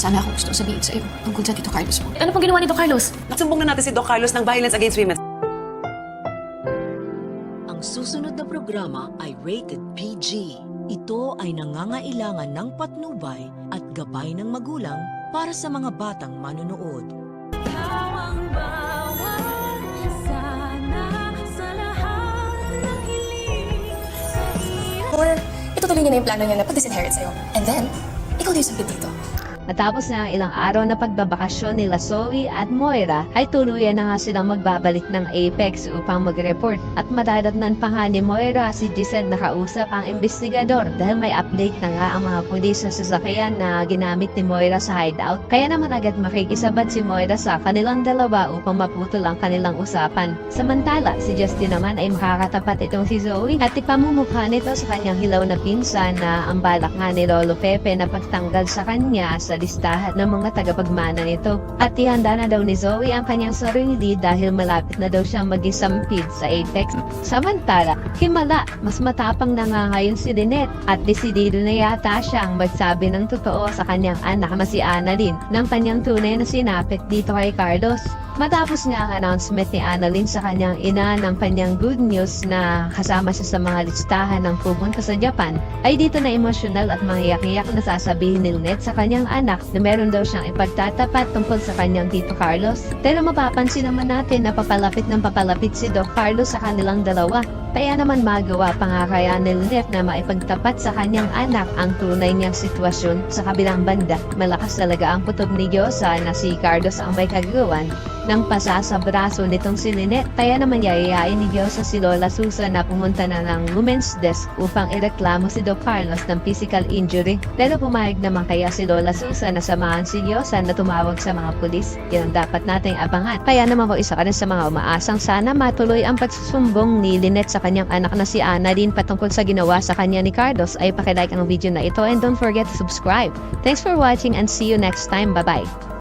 sana akong gusto sabihin sa'yo tungkol sa Tito Carlos mo. Ano pong ginawa ni Doc Carlos? Nagsumbong na natin si Doc Carlos ng violence against women. Ang susunod na programa ay rated PG. Ito ay nangangailangan ng patnubay at gabay ng magulang para sa mga batang manunood. Or itutuloy niya na yung plano niya na pag-disinherit sa'yo. And then, ikaw na yung sampid dito. Matapos na ang ilang araw na pagbabakasyon nila Zoe at Moira, ay tuluyan na nga silang magbabalik ng Apex upang mag-report. At madadatnan pa nga ni Moira si Giselle na kausap ang investigador dahil may update na nga ang mga pulis sa sasakyan na ginamit ni Moira sa hideout. Kaya naman agad makikisabat si Moira sa kanilang dalawa upang maputol ang kanilang usapan. Samantala, si Justin naman ay makakatapat itong si Zoe at ipamumukha nito sa kanyang hilaw na pinsan na ang balak nga ni Lolo Pepe na pagtanggal sa kanya sa listahan ng mga tagapagmana nito. At ihanda na daw ni Zoe ang kanyang sarili dahil malapit na daw siyang magisampid sa Apex. Samantala, himala, mas matapang na nga ngayon si Lynette at desidido na yata siyang magsabi ng totoo sa kanyang anak na si Annalyn ng kanyang tunay na sinapit dito kay Carlos. Matapos nga ang announcement ni Annalyn sa kanyang ina ng kanyang good news na kasama siya sa mga listahan ng pupunta sa Japan, ay dito na emosyonal at mangiyak-iyak na sasabihin ni Lynette sa kanyang anak na meron daw siyang ipagtatapat tungkol sa kanyang Tito Carlos. Pero mapapansin naman natin na papalapit ng papalapit si Doc Carlos sa kanilang dalawa. Kaya naman magawa pa nga kaya ni Lynette na maipagtapat sa kanyang anak ang tunay niyang sitwasyon. Sa kabilang banda, malakas talaga ang putob ni Diyosa na si Carlos ang may kagawan ng pasa sa braso nitong si Lynette. Kaya naman yayayain ni Diyosa si Lola Susan na pumunta na ng women's desk upang ireklamo si Doc Carlos ng physical injury. Pero pumayag naman kaya si Lola Susan na samahan si Diyosa na tumawag sa mga pulis. Yan ang dapat nating abangan. Kaya naman po isa ka rin sa mga umaasang sana matuloy ang pagsusumbong ni Lynette sa kanyang anak na si Annalyn patungkol sa ginawa sa kanya ni Carlos. Ay pakilike ang video na ito and don't forget to subscribe. Thanks for watching and see you next time. Bye-bye!